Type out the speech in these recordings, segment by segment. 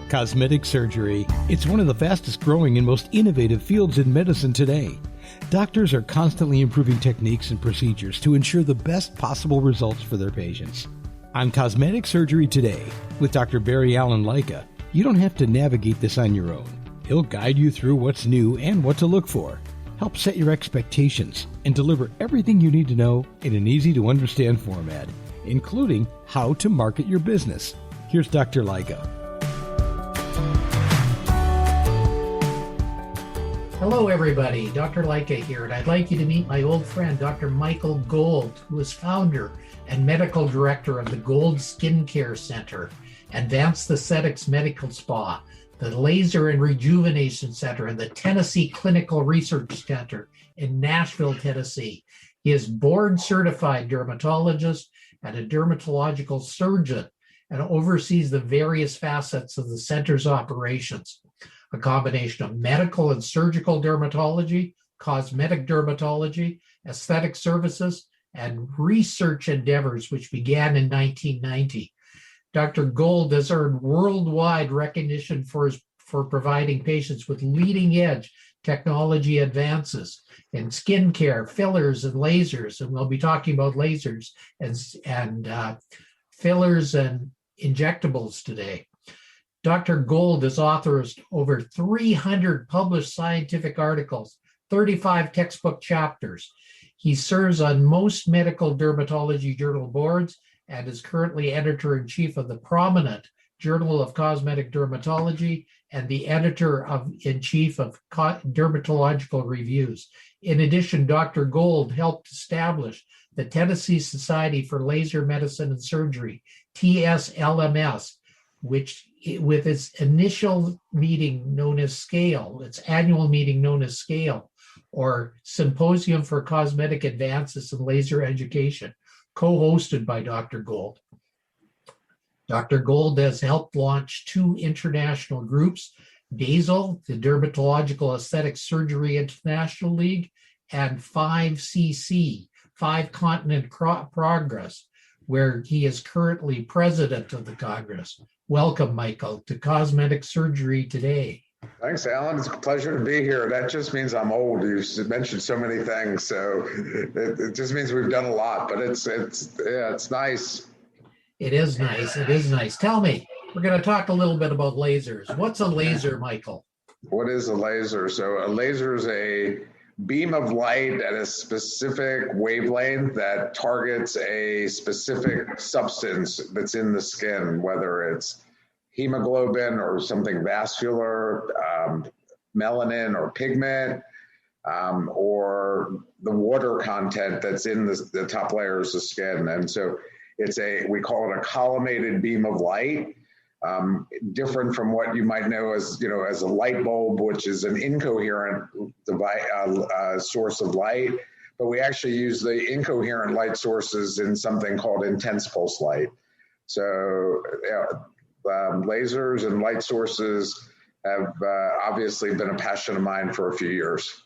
Cosmetic surgery. It's one of the fastest growing and most innovative fields in medicine today. Doctors are constantly improving techniques and procedures to ensure the best possible results for their patients. On Cosmetic Surgery Today, with Dr. Barry Allen Leica, you don't have to navigate this on your own. He'll guide you through what's new and what to look for, help set your expectations, and deliver everything you need to know in an easy-to-understand format, including how to market your business. Here's Dr. Leica. Hello, everybody. Dr. Leica here, and I'd like you to meet my old friend, Dr. Michael Gold, who is founder and medical director of the Gold Skincare Center, Advanced Aesthetics Medical Spa, the Laser and Rejuvenation Center, and the Tennessee Clinical Research Center in Nashville, Tennessee. He is board-certified dermatologist and a dermatological surgeon and oversees the various facets of the center's operations. A combination of medical and surgical dermatology, cosmetic dermatology, aesthetic services, and research endeavors, which began in 1990. Dr. Gold has earned worldwide recognition for providing patients with leading-edge technology advances in skincare, fillers, and lasers. And we'll be talking about lasers and fillers and injectables today. Dr. Gold has authored over 300 published scientific articles, 35 textbook chapters. He serves on most medical dermatology journal boards and is currently editor-in-chief of the prominent Journal of Cosmetic Dermatology and the editor-in-chief of Dermatological Reviews. In addition, Dr. Gold helped establish the Tennessee Society for Laser Medicine and Surgery, TSLMS, which with its initial meeting known as SCALE, its annual meeting known as SCALE, or Symposium for Cosmetic Advances in Laser Education, co-hosted by Dr. Gold. Dr. Gold has helped launch 2 international groups, DAESIL, the Dermatological Aesthetic Surgery International League, and 5CC, 5 Continent Progress, where he is currently president of the Congress. Welcome, Michael, to Cosmetic Surgery Today. Thanks, Alan. It's a pleasure to be here. That just means I'm old. You've mentioned so many things, so it just means we've done a lot. But it's nice. It is nice. It is nice. Tell me, we're going to talk a little bit about lasers. What's a laser, Michael? What is a laser? So a laser is a beam of light at a specific wavelength that targets a specific substance that's in the skin, whether it's hemoglobin or something vascular, melanin or pigment, or the water content that's in the top layers of skin. And so we call it a collimated beam of light, different from what you might know as a light bulb, which is an incoherent source of light. But we actually use the incoherent light sources in something called intense pulse light. So lasers and light sources have obviously been a passion of mine for a few years.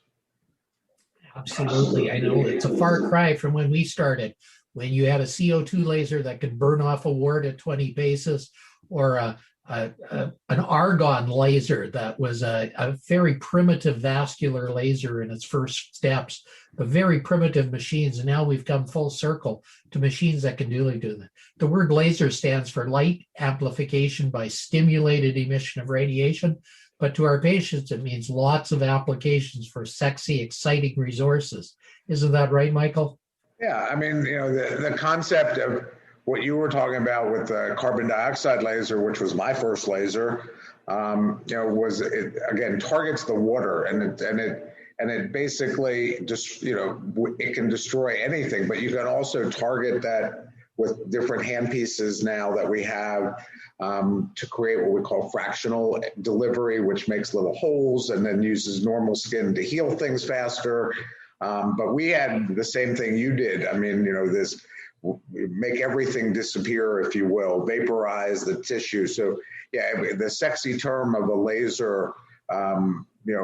Absolutely. I know it's a far cry from when we started, when you had a CO2 laser that could burn off a wart at 20 paces, or an argon laser that was a very primitive vascular laser in its first steps, but very primitive machines. And now we've come full circle to machines that can do that. The word laser stands for light amplification by stimulated emission of radiation. But to our patients, it means lots of applications for sexy, exciting resources. Isn't that right, Michael? Yeah, I mean, the concept of what you were talking about with the carbon dioxide laser, which was my first laser, again targets the water, and it basically just it can destroy anything, but you can also target that with different handpieces now that we have to create what we call fractional delivery, which makes little holes and then uses normal skin to heal things faster. But we had the same thing you did. I mean, this make everything disappear, if you will, vaporize the tissue. So yeah, the sexy term of a laser, we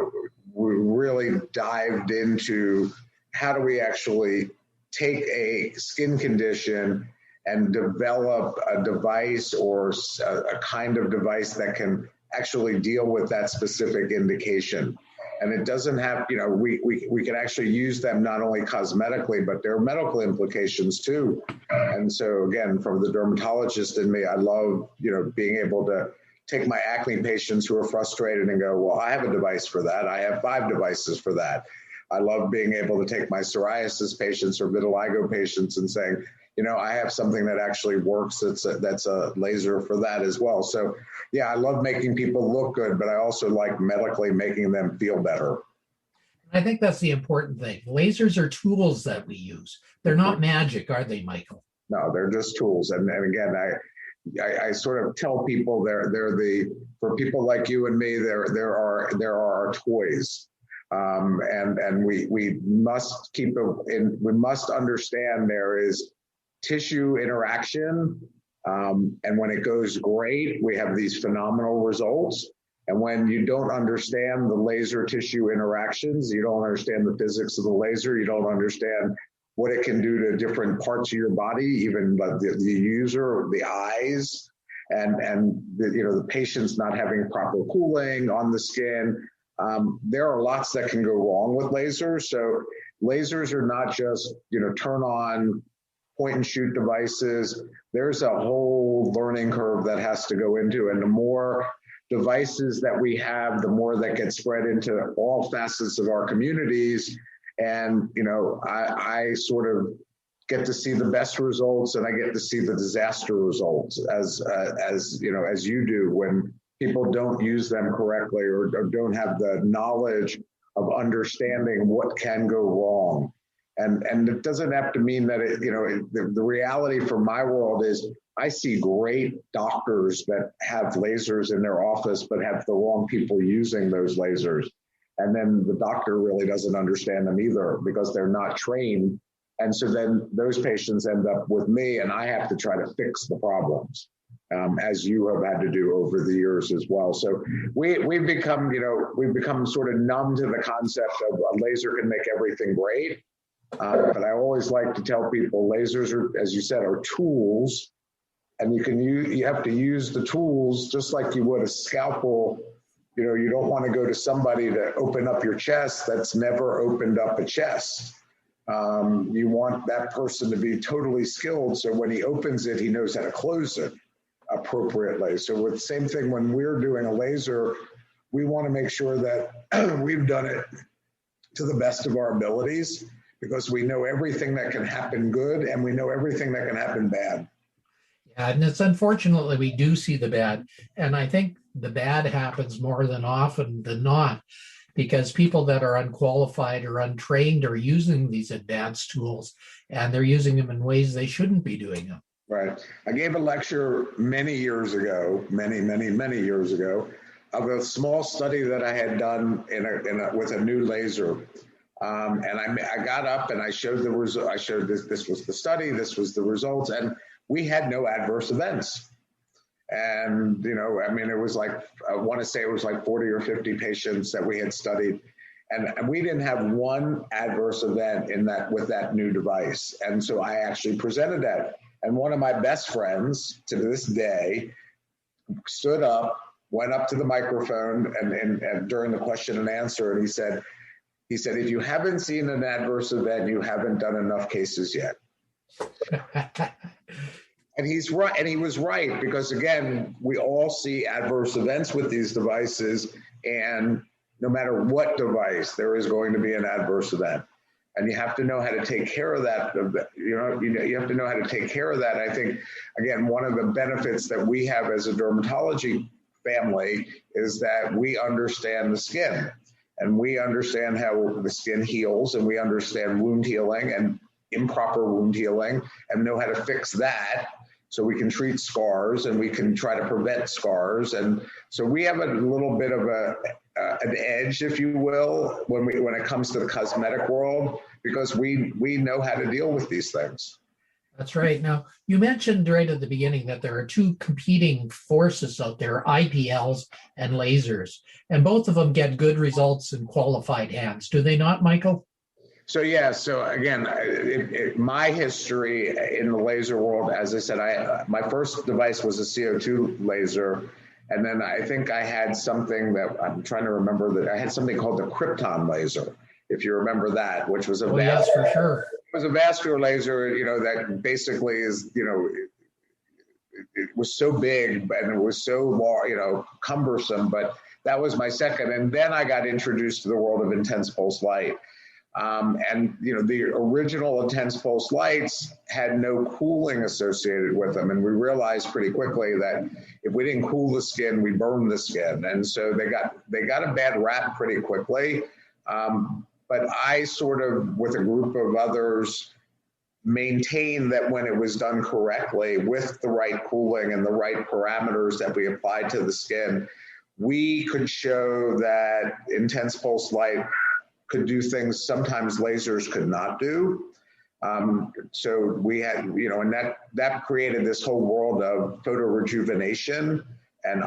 really dived into how do we actually take a skin condition and develop a device or a kind of device that can actually deal with that specific indication. And it doesn't have, we can actually use them not only cosmetically, but there are medical implications too. And so again, from the dermatologist in me, I love, being able to take my acne patients who are frustrated and go, well, I have a device for that. I have 5 devices for that. I love being able to take my psoriasis patients or vitiligo patients and saying, I have something that actually works. That's a laser for that as well. So yeah, I love making people look good, but I also like medically making them feel better. I think that's the important thing. Lasers are tools that we use. They're not magic, are they, Michael? No, they're just tools. And again, I sort of tell people for people like you and me, there are our toys. And we must we must understand there is tissue interaction. And when it goes great, we have these phenomenal results. And when you don't understand the laser tissue interactions, you don't understand the physics of the laser, you don't understand what it can do to different parts of your body, even the user, the eyes, and the patient's not having proper cooling on the skin. There are lots that can go wrong with lasers. So lasers are not just, turn on, point and shoot devices. There's a whole learning curve that has to go into, and the more devices that we have, the more that gets spread into all facets of our communities. And, I sort of get to see the best results, and I get to see the disaster results as you do when people don't use them correctly or don't have the knowledge of understanding what can go wrong. And it doesn't have to mean that the reality for my world is I see great doctors that have lasers in their office, but have the wrong people using those lasers. And then the doctor really doesn't understand them either because they're not trained. And so then those patients end up with me, and I have to try to fix the problems, as you have had to do over the years as well. So we've become sort of numb to the concept of a laser can make everything great. But I always like to tell people lasers are, as you said, are tools, and you have to use the tools just like you would a scalpel. You don't want to go to somebody to open up your chest that's never opened up a chest. You want that person to be totally skilled, so when he opens it, he knows how to close it appropriately. So with the same thing, when we're doing a laser, we want to make sure that we've done it to the best of our abilities, because we know everything that can happen good and we know everything that can happen bad. Yeah, and it's unfortunately we do see the bad. And I think the bad happens more than often than not, because people that are unqualified or untrained are using these advanced tools, and they're using them in ways they shouldn't be doing them. Right. I gave a lecture many years ago, many years ago, of a small study that I had done with a new laser. And I got up and I showed the result. I showed this was the study, this was the results, and we had no adverse events. And, it was like, I want to say it was like 40 or 50 patients that we had studied. And we didn't have one adverse event with that new device. And so I actually presented that. And one of my best friends to this day stood up, went up to the microphone and during the question and answer, and he said, if you haven't seen an adverse event, you haven't done enough cases yet. And he's right, and he was right, because again, we all see adverse events with these devices, and no matter what device, there is going to be an adverse event. And you have to know how to take care of that. You have to know how to take care of that. I think, again, one of the benefits that we have as a dermatology family is that we understand the skin, and we understand how the skin heals, and we understand wound healing and improper wound healing, and know how to fix that so we can treat scars and we can try to prevent scars. And so we have a little bit of an edge, if you will, when it comes to the cosmetic world, because we know how to deal with these things. That's right. Now, you mentioned right at the beginning that there are two competing forces out there, IPLs and lasers, and both of them get good results in qualified hands. Do they not, Michael? So, yeah. So, again, my history in the laser world, as I said, my first device was a CO2 laser. And then I think I had something that I'm trying to remember, that I had something called the Krypton laser, if you remember that, which was a yes, for sure. It was a vascular laser, that basically is, it was so big and it was so long, cumbersome, but that was my second. And then I got introduced to the world of intense pulse light. The original intense pulse lights had no cooling associated with them. And we realized pretty quickly that if we didn't cool the skin, we burned the skin. And so they got a bad rap pretty quickly. But I sort of, with a group of others, maintained that when it was done correctly with the right cooling and the right parameters that we applied to the skin, we could show that intense pulse light could do things sometimes lasers could not do. So we had, and that created this whole world of photorejuvenation and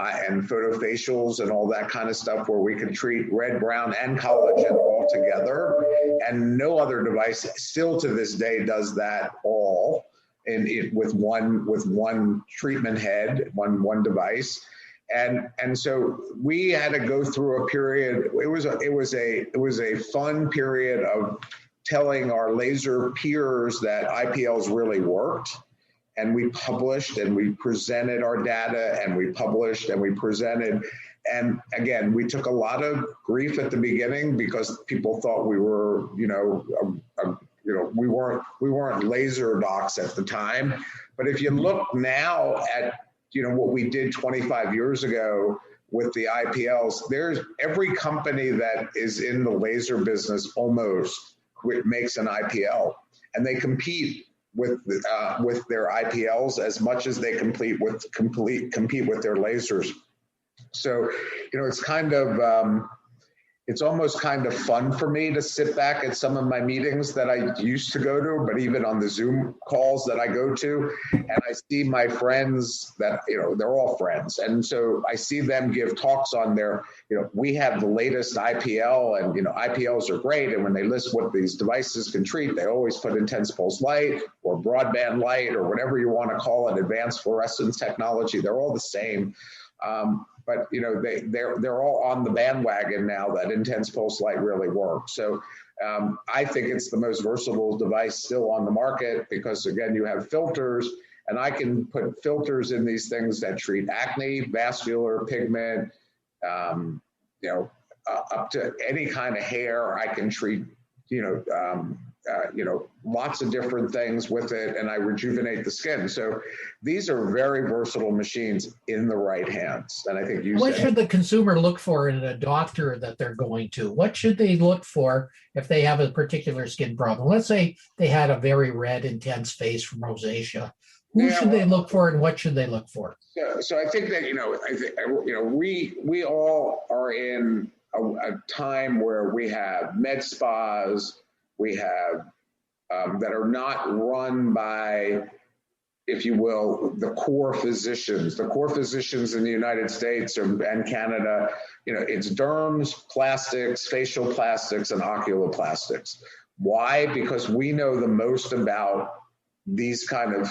photofacials and all that kind of stuff, where we can treat red, brown, and collagen all together. And no other device still to this day does that all with one treatment head, one device. And so we had to go through a period. It was a fun period of telling our laser peers that IPLs really worked. And we published and we presented our data, and we published and we presented. And again, we took a lot of grief at the beginning because people thought we were, we weren't laser docs at the time. But if you look now at, what we did 25 years ago with the IPLs, there's every company that is in the laser business almost makes an IPL, and they compete with their IPLs as much as they compete with their lasers. So, it's kind of, it's almost kind of fun for me to sit back at some of my meetings that I used to go to, but even on the Zoom calls that I go to, and I see my friends that, they're all friends. And so I see them give talks on their, we have the latest IPL, and, IPLs are great. And when they list what these devices can treat, they always put intense pulse light or broadband light or whatever you want to call it, advanced fluorescence technology. They're all the same. But they're all on the bandwagon now that intense pulse light really works. So I think it's the most versatile device still on the market, because again, you have filters, and I can put filters in these things that treat acne, vascular pigment, up to any kind of hair. I can treat, lots of different things with it, and I rejuvenate the skin. So these are very versatile machines in the right hands. And I think what should the consumer look for in a doctor that they're going to? What should they look for if they have a particular skin problem? Let's say they had a very red, intense face from rosacea. Who should they look for, and what should they look for? So I think that, we all are in a time where we have med spas, we have that are not run by, if you will, the core physicians. The core physicians in the United States and Canada, it's derms, plastics, facial plastics, and oculoplastics. Why? Because we know the most about these kind of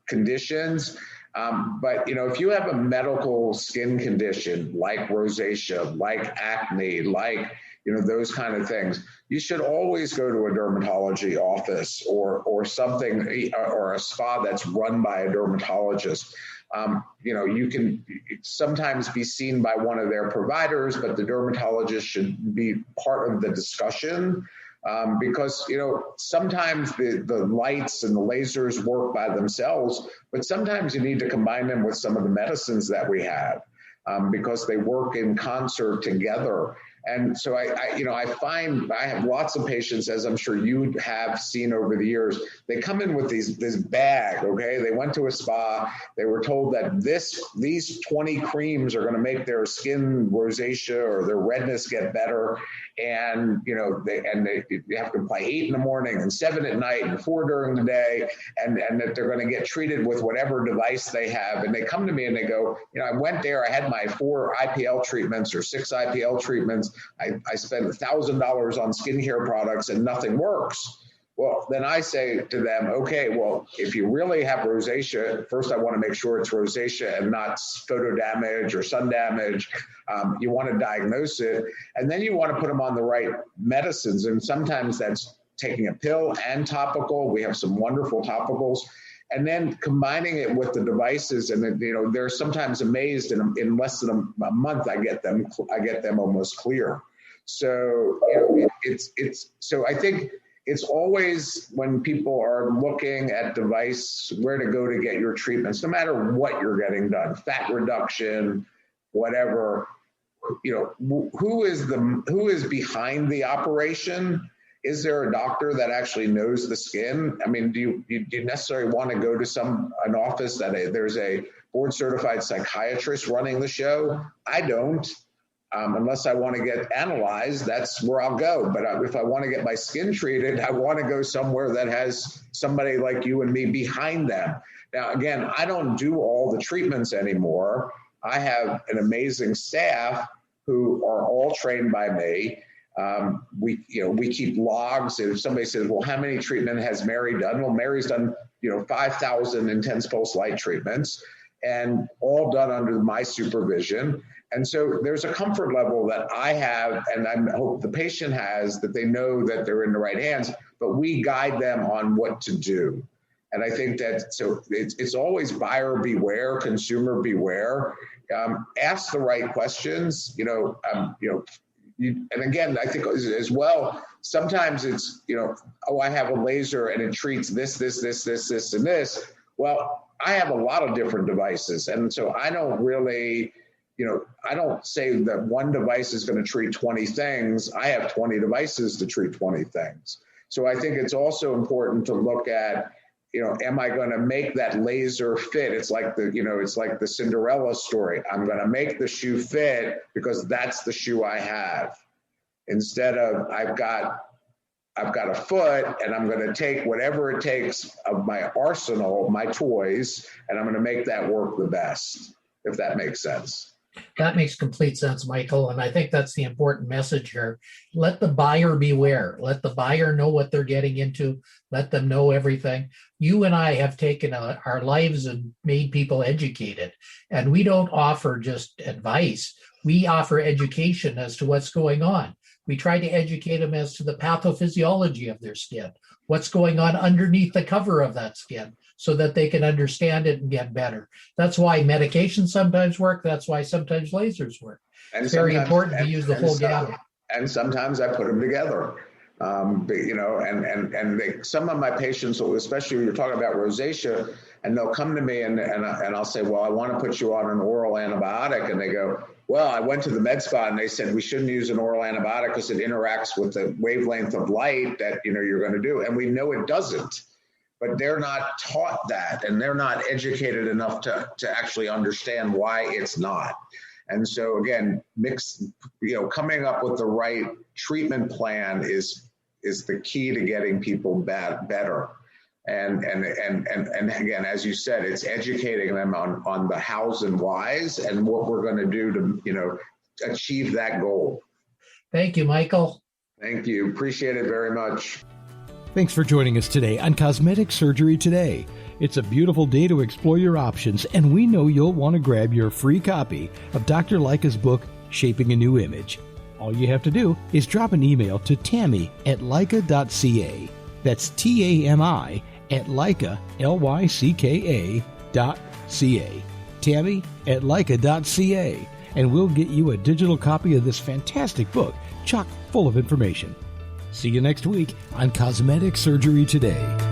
conditions. But, if you have a medical skin condition like rosacea, like acne, like, those kind of things, you should always go to a dermatology office or something, or a spa that's run by a dermatologist. You can sometimes be seen by one of their providers, but the dermatologist should be part of the discussion. Because, sometimes the lights and the lasers work by themselves, but sometimes you need to combine them with some of the medicines that we have, because they work in concert together. And so I find I have lots of patients, as I'm sure you have seen over the years, they come in with this bag, okay? They went to a spa, they were told that these 20 creams are gonna make their skin rosacea or their redness get better. And, they have to apply 8 in the morning and 7 at night and 4 during the day, and that they're going to get treated with whatever device they have. And they come to me and they go, I went there, I had my 4 IPL treatments or 6 IPL treatments. I spent $1,000 on skincare products and nothing works. Well, then I say to them, okay, well, if you really have rosacea, first I want to make sure it's rosacea and not photo damage or sun damage. You want to diagnose it, and then you want to put them on the right medicines. And sometimes that's taking a pill and topical. We have some wonderful topicals. And then combining it with the devices, and then, they're sometimes amazed in less than a month, I get them almost clear. So so I think it's always, when people are looking at device, where to go to get your treatments, no matter what you're getting done, fat reduction, whatever, who is behind the operation? Is there a doctor that actually knows the skin? I mean, do you necessarily want to go to an office that there's a board certified psychiatrist running the show? I don't. Unless I want to get analyzed, that's where I'll go. But if I want to get my skin treated, I want to go somewhere that has somebody like you and me behind them. Now, again, I don't do all the treatments anymore. I have an amazing staff who are all trained by me. We keep logs. If somebody says, well, how many treatment has Mary done? Well, Mary's done, 5,000 intense pulse light treatments, and all done under my supervision. And so there's a comfort level that I have, and I hope the patient has, that they know that they're in the right hands, but we guide them on what to do. And I think that, so it's always buyer beware, consumer beware. Ask the right questions, and again, I think as well, sometimes it's, I have a laser and it treats this, and this. Well, I have a lot of different devices. And so I don't really, I don't say that one device is going to treat 20 things. I have 20 devices to treat 20 things. So I think it's also important to look at, am I going to make that laser fit? It's like the Cinderella story. I'm going to make the shoe fit because that's the shoe I have. Instead of I've got a foot and I'm going to take whatever it takes of my arsenal, my toys, and I'm going to make that work the best, if that makes sense. That makes complete sense, Michael. And I think that's the important message here. Let the buyer beware. Let the buyer know what they're getting into. Let them know everything. You and I have taken our lives and made people educated. And we don't offer just advice. We offer education as to what's going on. We try to educate them as to the pathophysiology of their skin, what's going on underneath the cover of that skin, so that they can understand it and get better. That's why medications sometimes work. That's why sometimes lasers work. And it's very important to use the whole gamut. And sometimes I put them together. Some of my patients, especially when you're talking about rosacea, and they'll come to me and I'll say, well, I want to put you on an oral antibiotic. And they go, well, I went to the med spa and they said we shouldn't use an oral antibiotic because it interacts with the wavelength of light that you're going to do. And we know it doesn't. But they're not taught that, and they're not educated enough to actually understand why it's not. And so again, coming up with the right treatment plan is the key to getting people better. And again, as you said, it's educating them on the hows and whys and what we're going to do to achieve that goal. Thank you, Michael. Thank you. Appreciate it very much. Thanks for joining us today on Cosmetic Surgery Today. It's a beautiful day to explore your options, and we know you'll want to grab your free copy of Dr. Leica's book, Shaping a New Image. All you have to do is drop an email to tammy@leica.ca. That's TAMI at Leica, LYCKA.ca. Tammy@leica.ca. And we'll get you a digital copy of this fantastic book, chock full of information. See you next week on Cosmetic Surgery Today.